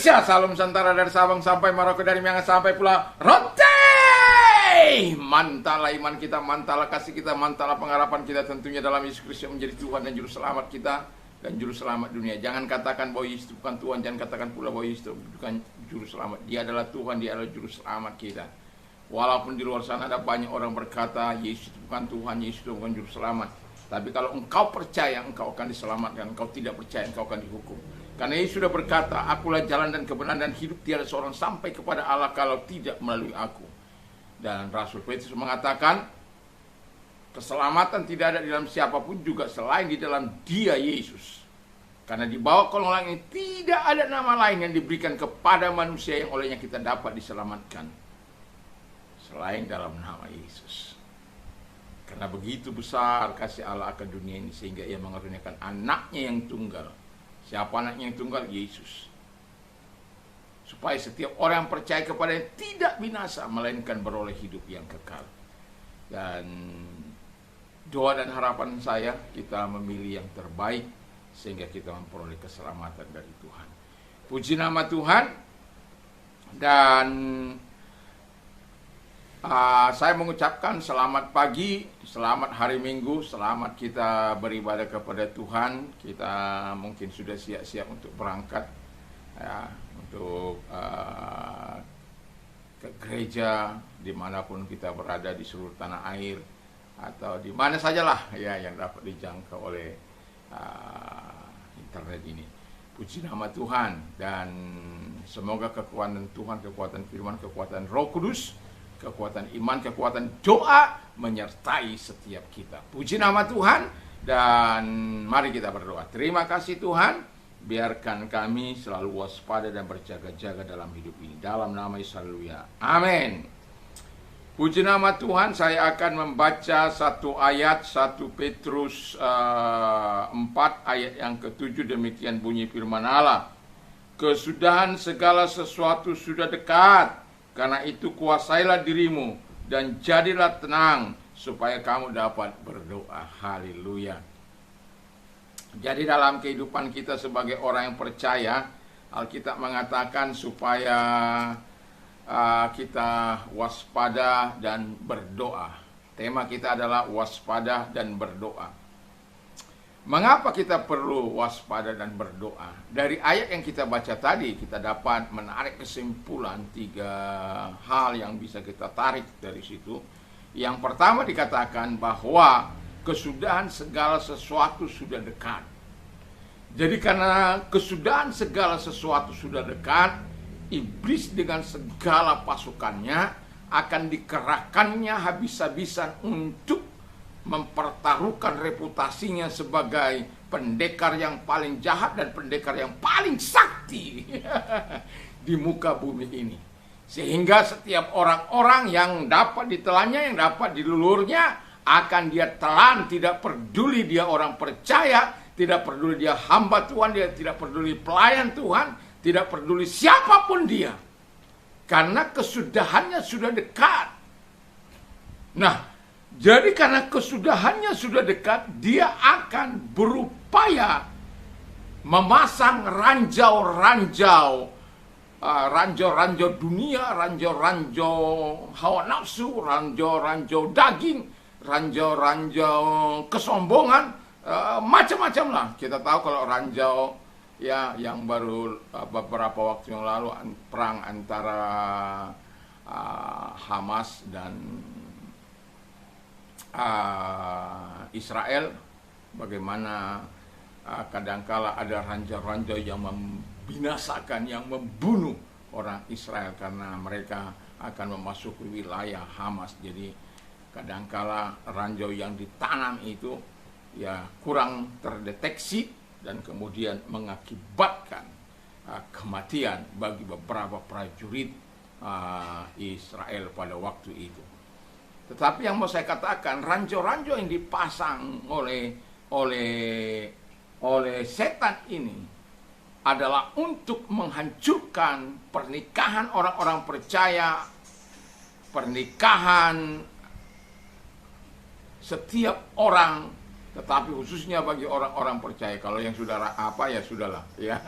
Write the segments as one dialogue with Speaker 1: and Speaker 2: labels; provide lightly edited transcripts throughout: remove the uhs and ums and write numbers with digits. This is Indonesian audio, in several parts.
Speaker 1: Indonesia, salam Nusantara dari Sabang sampai Merauke, dari Miangas sampai Pulau Rote. Mantala iman kita, mantala kasih kita, mantala pengharapan kita tentunya dalam Yesus Kristus yang menjadi Tuhan dan Juru Selamat kita dan Juru Selamat dunia. Jangan katakan bahwa Yesus bukan Tuhan, jangan katakan pula bahwa Yesus bukan Juru Selamat. Dia adalah Tuhan, Dia adalah Juru Selamat kita. Walaupun di luar sana ada banyak orang berkata Yesus bukan Tuhan, Yesus bukan Juru Selamat. Tapi kalau engkau percaya, engkau akan diselamatkan. Engkau tidak percaya, engkau akan dihukum. Karena Yesus sudah berkata, akulah jalan dan kebenaran dan hidup, tiada seorang sampai kepada Allah kalau tidak melalui aku. Dan Rasul Petrus mengatakan, keselamatan tidak ada di dalam siapapun juga selain di dalam Dia Yesus. Karena di bawah kolong langit ini tidak ada nama lain yang diberikan kepada manusia yang olehnya kita dapat diselamatkan selain dalam nama Yesus. Karena begitu besar kasih Allah akan dunia ini sehingga Ia mengaruniakan anaknya yang tunggal. Siapa anaknya yang tunggal? Yesus. Supaya setiap orang yang percaya kepadanya tidak binasa, melainkan beroleh hidup yang kekal. Dan doa dan harapan saya, kita memilih yang terbaik sehingga kita memperoleh keselamatan dari Tuhan. Puji nama Tuhan. Dan saya mengucapkan selamat pagi, selamat hari Minggu, selamat kita beribadah kepada Tuhan. Kita mungkin sudah siap-siap untuk berangkat ya, untuk ke gereja dimanapun kita berada di seluruh tanah air atau di mana sajalah ya yang dapat dijangkau oleh internet ini. Puji nama Tuhan, dan semoga kekuatan Tuhan, kekuatan firman, kekuatan Roh Kudus, kekuatan iman, kekuatan doa menyertai setiap kita. Puji nama Tuhan, dan mari kita berdoa. Terima kasih Tuhan, biarkan kami selalu waspada dan berjaga-jaga dalam hidup ini. Dalam nama Yesus, haleluya. Amin. Puji nama Tuhan, saya akan membaca satu ayat, 1 Petrus 4 ayat yang ke-7, demikian bunyi firman Allah. Kesudahan segala sesuatu sudah dekat, karena itu kuasailah dirimu dan jadilah tenang supaya kamu dapat berdoa. Haleluya. Jadi dalam kehidupan kita sebagai orang yang percaya, Alkitab mengatakan supaya kita waspada dan berdoa. Tema kita adalah waspada dan berdoa. Mengapa kita perlu waspada dan berdoa? Dari ayat yang kita baca tadi, kita dapat menarik kesimpulan 3 hal yang bisa kita tarik dari situ. Yang pertama dikatakan bahwa kesudahan segala sesuatu sudah dekat. Jadi karena kesudahan segala sesuatu sudah dekat, iblis dengan segala pasukannya akan dikerahkannya habis-habisan untuk mempertaruhkan reputasinya sebagai pendekar yang paling jahat dan pendekar yang paling sakti di muka bumi ini. Sehingga setiap orang-orang yang dapat ditelannya, yang dapat dilulurnya, akan dia telan, tidak peduli dia orang percaya, tidak peduli dia hamba Tuhan, dia tidak peduli pelayan Tuhan, tidak peduli siapapun dia. Karena kesudahannya sudah dekat. Nah, jadi karena kesudahannya sudah dekat, dia akan berupaya memasang ranjau-ranjau, ranjau-ranjau dunia, ranjau-ranjau hawa nafsu, ranjau-ranjau daging, ranjau-ranjau kesombongan, macam-macam lah. Kita tahu kalau ranjau ya yang baru beberapa waktu yang lalu perang antara Hamas dan Israel, bagaimana kadangkala ada ranjau-ranjau yang membinasakan, yang membunuh orang Israel karena mereka akan memasuki wilayah Hamas. Jadi kadangkala ranjau yang ditanam itu ya kurang terdeteksi dan kemudian mengakibatkan kematian bagi beberapa prajurit Israel pada waktu itu. Tetapi yang mau saya katakan, ranjau-ranjau yang dipasang oleh setan ini adalah untuk menghancurkan pernikahan orang-orang percaya, pernikahan setiap orang, tetapi khususnya bagi orang-orang percaya. Kalau yang sudah apa ya sudahlah ya.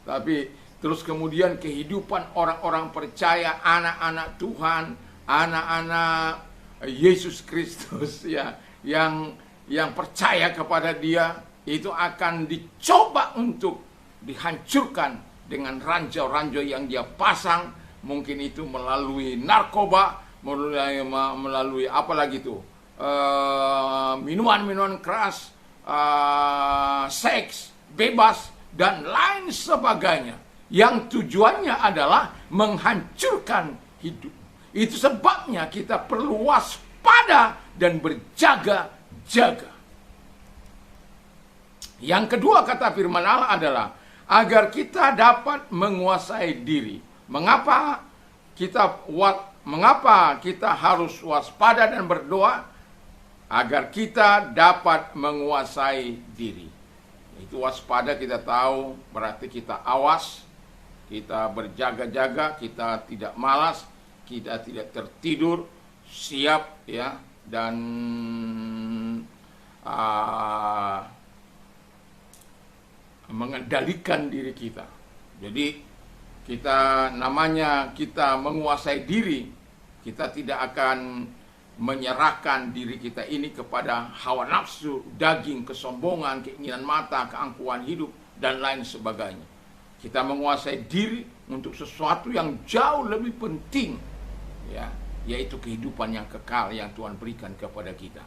Speaker 1: Tapi terus kemudian kehidupan orang-orang percaya, anak-anak Tuhan, anak-anak Yesus Kristus ya, yang percaya kepada Dia, itu akan dicoba untuk dihancurkan dengan ranjau-ranjau yang Dia pasang. Mungkin itu melalui narkoba, melalui apa lagi tuh, minuman-minuman keras, seks bebas dan lain sebagainya, yang tujuannya adalah menghancurkan hidup. Itu sebabnya kita perlu waspada dan berjaga-jaga. Yang kedua kata firman Allah adalah agar kita dapat menguasai diri. Mengapa kita harus waspada dan berdoa? Agar kita dapat menguasai diri. Itu waspada, kita tahu berarti kita awas, kita berjaga-jaga, kita tidak malas, kita tidak tertidur, siap ya, dan mengendalikan diri kita. Jadi kita menguasai diri, kita tidak akan menyerahkan diri kita ini kepada hawa nafsu, daging, kesombongan, keinginan mata, keangkuhan hidup, dan lain sebagainya. Kita menguasai diri untuk sesuatu yang jauh lebih penting, ya, yaitu kehidupan yang kekal yang Tuhan berikan kepada kita.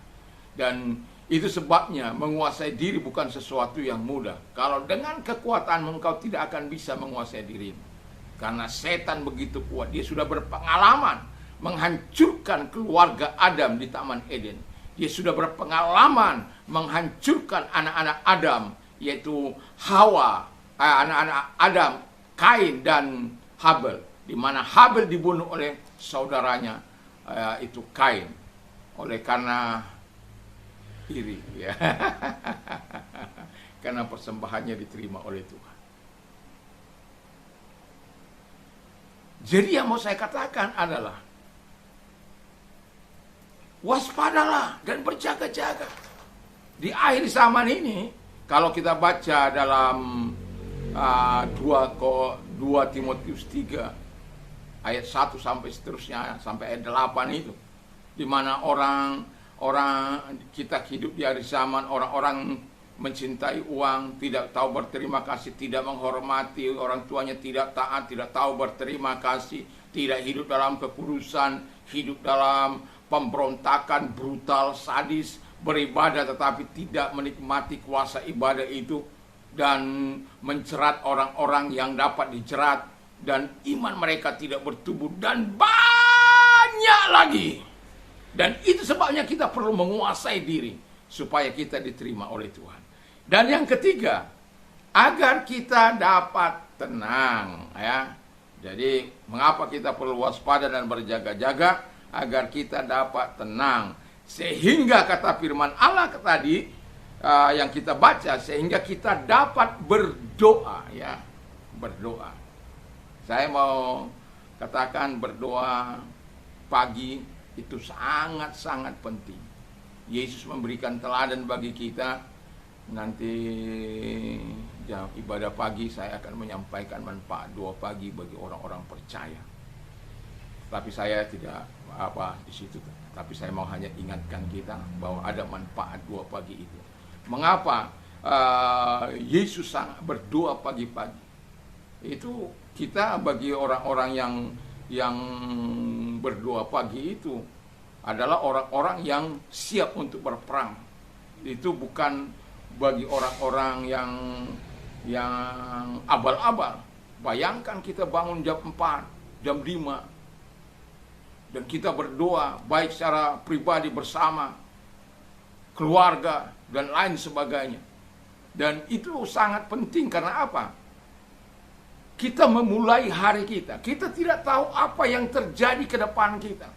Speaker 1: Dan itu sebabnya menguasai diri bukan sesuatu yang mudah. Kalau dengan kekuatan engkau tidak akan bisa menguasai dirimu. Karena setan begitu kuat, dia sudah berpengalaman menghancurkan keluarga Adam di Taman Eden. Dia sudah berpengalaman menghancurkan anak-anak Adam, yaitu Hawa, anak-anak Adam, Kain dan Habel, di mana Habel dibunuh oleh saudaranya itu Kain, oleh karena iri, ya. Karena persembahannya diterima oleh Tuhan. Jadi yang mau saya katakan adalah waspadalah dan berjaga-jaga. Di akhir zaman ini, kalau kita baca dalam 2 Timotius 3 ayat 1 sampai seterusnya, sampai ayat 8 itu, di mana orang kita hidup di akhir zaman, orang-orang mencintai uang, tidak tahu berterima kasih, tidak menghormati orang tuanya, tidak taat, tidak tahu berterima kasih, tidak hidup dalam kekudusan, hidup dalam pemberontakan, brutal, sadis, beribadah tetapi tidak menikmati kuasa ibadah itu, dan mencerat orang-orang yang dapat dicerat, dan iman mereka tidak bertumbuh, dan banyak lagi. Dan itu sebabnya kita perlu menguasai diri supaya kita diterima oleh Tuhan. Dan yang ketiga, agar kita dapat tenang, ya. Jadi mengapa kita perlu waspada dan berjaga-jaga? Agar kita dapat tenang, sehingga kata firman Allah tadi yang kita baca, sehingga kita dapat berdoa, ya, berdoa. Saya mau katakan berdoa pagi itu sangat-sangat penting. Yesus memberikan teladan bagi kita. Nanti jam ibadah pagi saya akan menyampaikan manfaat doa pagi bagi orang-orang percaya. Tapi saya tidak di situ. Tapi saya mau hanya ingatkan kita bahwa ada manfaat doa pagi itu. Mengapa Yesus sangat berdoa pagi-pagi? Itu kita bagi orang-orang yang berdoa pagi itu adalah orang-orang yang siap untuk berperang. Itu bukan bagi orang-orang yang abal-abal. Bayangkan kita bangun jam 4, jam 5, dan kita berdoa baik secara pribadi bersama keluarga dan lain sebagainya. Dan itu sangat penting karena apa? Kita memulai hari kita. Kita tidak tahu apa yang terjadi ke depan kita.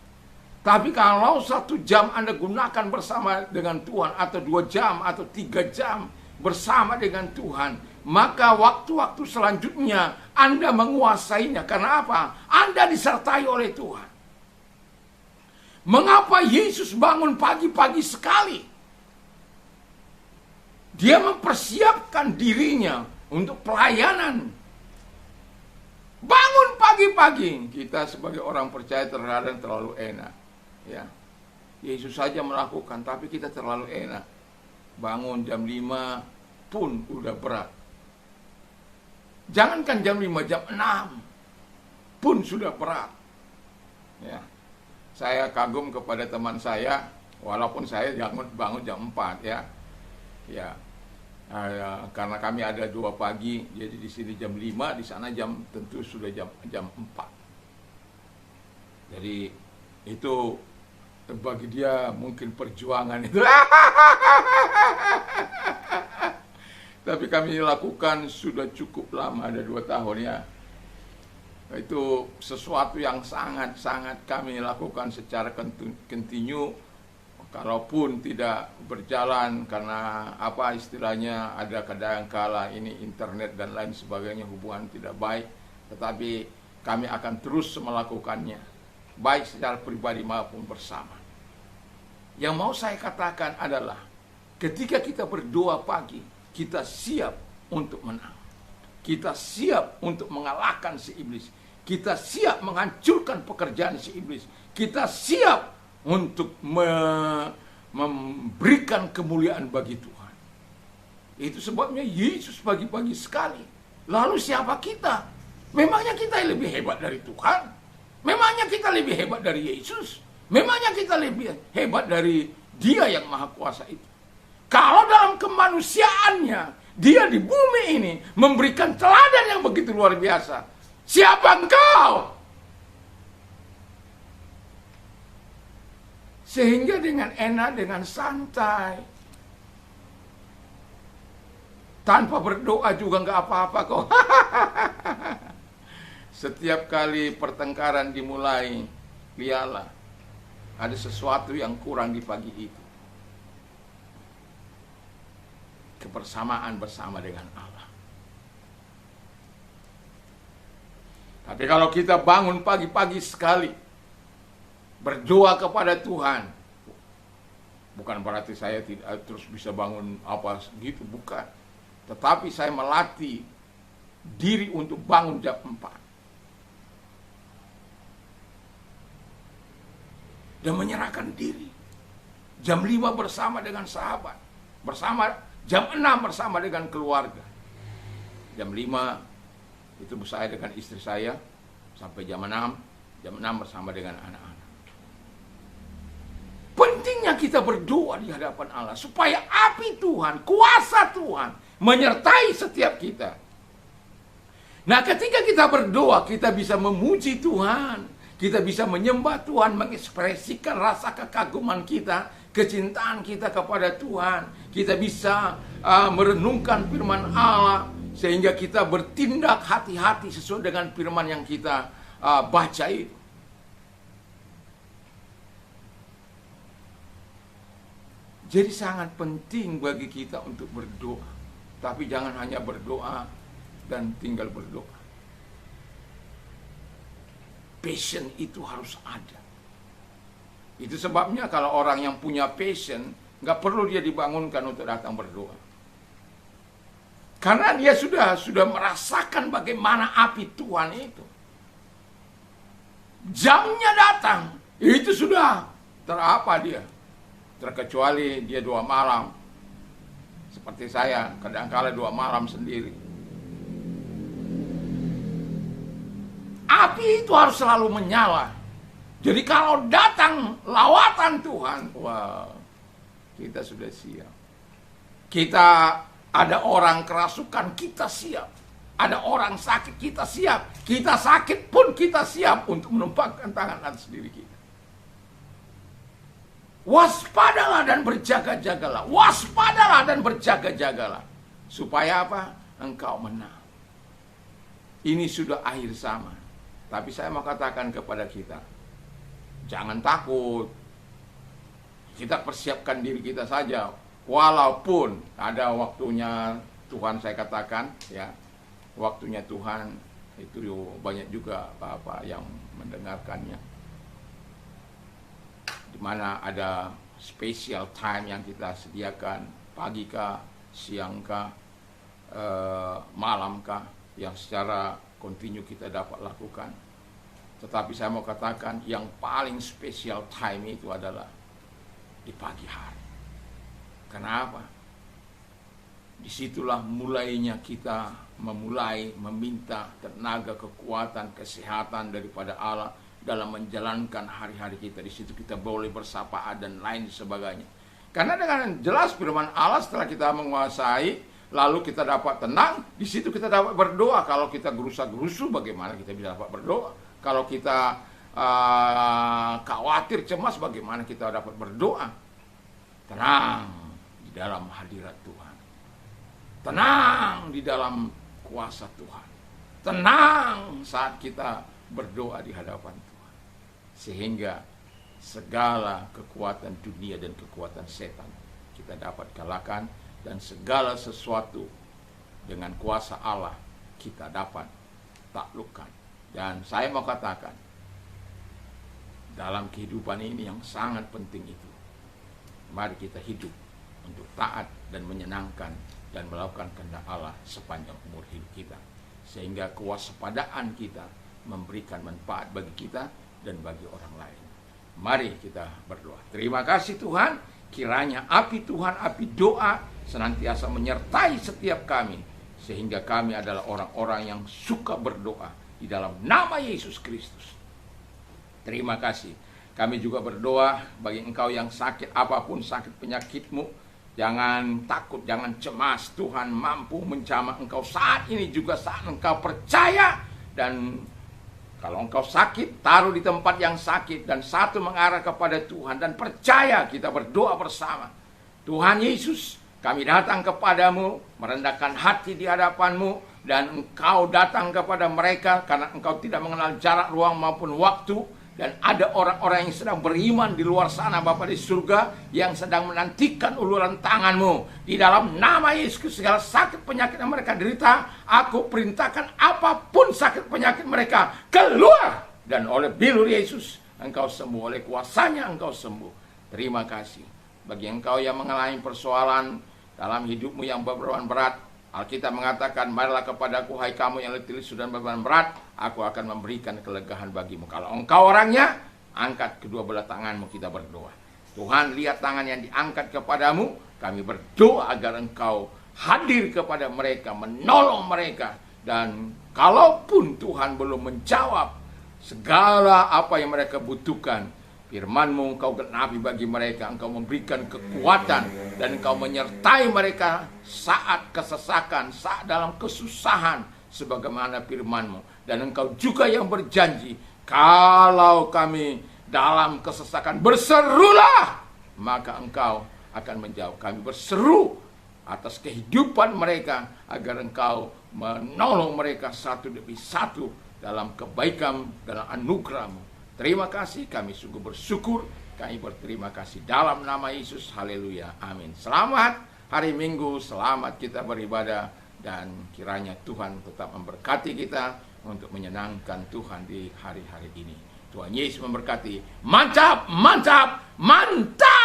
Speaker 1: Tapi kalau 1 jam Anda gunakan bersama dengan Tuhan, atau 2 jam atau 3 jam bersama dengan Tuhan, maka waktu-waktu selanjutnya Anda menguasainya. Karena apa? Anda disertai oleh Tuhan. Mengapa Yesus bangun pagi-pagi sekali? Dia mempersiapkan dirinya untuk pelayanan Bangun pagi-pagi. Kita sebagai orang percaya terkadang terlalu enak. Ya. Yesus saja melakukan, tapi kita terlalu enak. Bangun jam 5 pun udah berat. Jangankan jam 5, jam 6 pun sudah berat. Ya. Saya kagum kepada teman saya, walaupun saya bangun jam 4 ya. Ya. Karena kami ada 2 pagi, jadi di sini jam 5, di sana tentu sudah jam 4. Jadi itu bagi dia mungkin perjuangan itu. Tapi kami lakukan sudah cukup lama, ada 2 tahun ya. Itu sesuatu yang sangat-sangat kami lakukan secara kontinu. Kalaupun tidak berjalan karena apa istilahnya, ada kadang-kala ini internet dan lain sebagainya, hubungan tidak baik, tetapi kami akan terus melakukannya, baik secara pribadi maupun bersama. Yang mau saya katakan adalah, ketika kita berdoa pagi, kita siap untuk menang. Kita siap untuk mengalahkan si iblis. Kita siap menghancurkan pekerjaan si iblis. Kita siap untuk memberikan kemuliaan bagi Tuhan. Itu sebabnya Yesus pagi-pagi sekali. Lalu siapa kita? Memangnya kita lebih hebat dari Tuhan? Memangnya kita lebih hebat dari Yesus? Memangnya kita lebih hebat dari Dia yang Maha Kuasa itu? Kalau dalam kemanusiaannya, Dia di bumi ini memberikan teladan yang begitu luar biasa. Siapa engkau? Sehingga dengan enak, dengan santai, tanpa berdoa juga nggak apa-apa kok. Setiap kali pertengkaran dimulai, lihatlah, ada sesuatu yang kurang di pagi itu. Kebersamaan bersama dengan Allah. Tapi kalau kita bangun pagi-pagi sekali, berdoa kepada Tuhan, bukan berarti saya tidak terus bisa bangun apa gitu, bukan. Tetapi saya melatih diri untuk bangun jam 4. Dan menyerahkan diri. Jam 5 bersama dengan sahabat. Jam 6 bersama dengan keluarga. Jam 5 itu saya dengan istri saya. Sampai jam 6. Jam 6 bersama dengan anak-anak. Pentingnya kita berdoa di hadapan Allah supaya api Tuhan, kuasa Tuhan menyertai setiap kita. Nah, ketika kita berdoa, kita bisa memuji Tuhan, kita bisa menyembah Tuhan, mengekspresikan rasa kekaguman kita, kecintaan kita kepada Tuhan. Kita bisa merenungkan firman Allah sehingga kita bertindak hati-hati sesuai dengan firman yang kita baca itu. Jadi sangat penting bagi kita untuk berdoa. Tapi jangan hanya berdoa dan tinggal berdoa. Passion itu harus ada. Itu sebabnya kalau orang yang punya passion, nggak perlu dia dibangunkan untuk datang berdoa. Karena dia sudah merasakan bagaimana api Tuhan itu. Jamnya datang, itu sudah terapa dia. Terkecuali dia 2 malam. Seperti saya, kadang-kala 2 malam sendiri. Api itu harus selalu menyala. Jadi kalau datang lawatan Tuhan, wah, kita sudah siap. Kita ada orang kerasukan, kita siap. Ada orang sakit, kita siap. Kita sakit pun kita siap untuk menumpahkan tangan atas diri kita. Waspadalah dan berjaga-jagalah. Waspadalah dan berjaga-jagalah. Supaya apa? Engkau menang. Ini sudah akhir zaman. Tapi saya mau katakan kepada kita, jangan takut. Kita persiapkan diri kita saja. Walaupun ada waktunya Tuhan, saya katakan ya, waktunya Tuhan itu banyak juga apa yang mendengarkannya. Di mana ada special time yang kita sediakan, pagi kah, siang kah, malam kah, yang secara kontinu kita dapat lakukan. Tetapi saya mau katakan yang paling spesial time itu adalah di pagi hari. Kenapa? Disitulah mulainya kita memulai meminta tenaga, kekuatan, kesehatan daripada Allah dalam menjalankan hari-hari kita. Di situ kita boleh bersapaan dan lain sebagainya. Karena dengan jelas firman Allah setelah kita menguasai, lalu kita dapat tenang, di situ kita dapat berdoa. Kalau kita gerusa-gerusu, bagaimana kita bisa dapat berdoa? Kalau kita khawatir, cemas, bagaimana kita dapat berdoa? Tenang di dalam hadirat Tuhan. Tenang di dalam kuasa Tuhan. Tenang saat kita berdoa di hadapan Tuhan. Sehingga segala kekuatan dunia dan kekuatan setan kita dapat kalahkan, dan segala sesuatu dengan kuasa Allah kita dapat taklukkan. Dan saya mau katakan, dalam kehidupan ini yang sangat penting itu, mari kita hidup untuk taat dan menyenangkan dan melakukan kehendak Allah sepanjang umur hidup kita, sehingga kewaspadaan kita memberikan manfaat bagi kita dan bagi orang lain. Mari kita berdoa. Terima kasih Tuhan, kiranya api Tuhan, api doa senantiasa menyertai setiap kami, sehingga kami adalah orang-orang yang suka berdoa di dalam nama Yesus Kristus. Terima kasih. Kami juga berdoa bagi engkau yang sakit, apapun sakit penyakitmu, jangan takut, jangan cemas. Tuhan mampu menjamah engkau saat ini juga saat engkau percaya. Dan kalau engkau sakit, taruh di tempat yang sakit dan satu mengarah kepada Tuhan dan percaya. Kita berdoa bersama. Tuhan Yesus, kami datang kepadamu, merendahkan hati di hadapanmu, dan engkau datang kepada mereka karena engkau tidak mengenal jarak, ruang maupun waktu. Dan ada orang-orang yang sedang beriman di luar sana, Bapa di surga, yang sedang menantikan uluran tanganmu. Di dalam nama Yesus, segala sakit penyakit yang mereka derita, aku perintahkan apapun sakit penyakit mereka keluar. Dan oleh bilur Yesus, engkau sembuh. Oleh kuasanya engkau sembuh. Terima kasih. Bagi engkau yang mengalami persoalan dalam hidupmu yang beban berat, Alkitab mengatakan, marilah kepadaku hai kamu yang letih lesu dan beban berat, aku akan memberikan kelegaan bagimu. Kalau engkau orangnya, angkat kedua belah tanganmu, kita berdoa. Tuhan, lihat tangan yang diangkat kepadamu, kami berdoa agar engkau hadir kepada mereka, menolong mereka. Dan kalaupun Tuhan belum menjawab segala apa yang mereka butuhkan, firman-Mu engkau genapi bagi mereka, engkau memberikan kekuatan, dan engkau menyertai mereka saat kesesakan, saat dalam kesusahan, sebagaimana firman-Mu. Dan engkau juga yang berjanji, kalau kami dalam kesesakan berserulah, maka engkau akan menjawab. Kami berseru atas kehidupan mereka, agar engkau menolong mereka satu demi satu dalam kebaikan, dalam anugerah-Mu. Terima kasih, kami sungguh bersyukur, kami berterima kasih dalam nama Yesus, haleluya, amin. Selamat hari Minggu, selamat kita beribadah, dan kiranya Tuhan tetap memberkati kita untuk menyenangkan Tuhan di hari-hari ini. Tuhan Yesus memberkati. Mantap, mantap, mantap.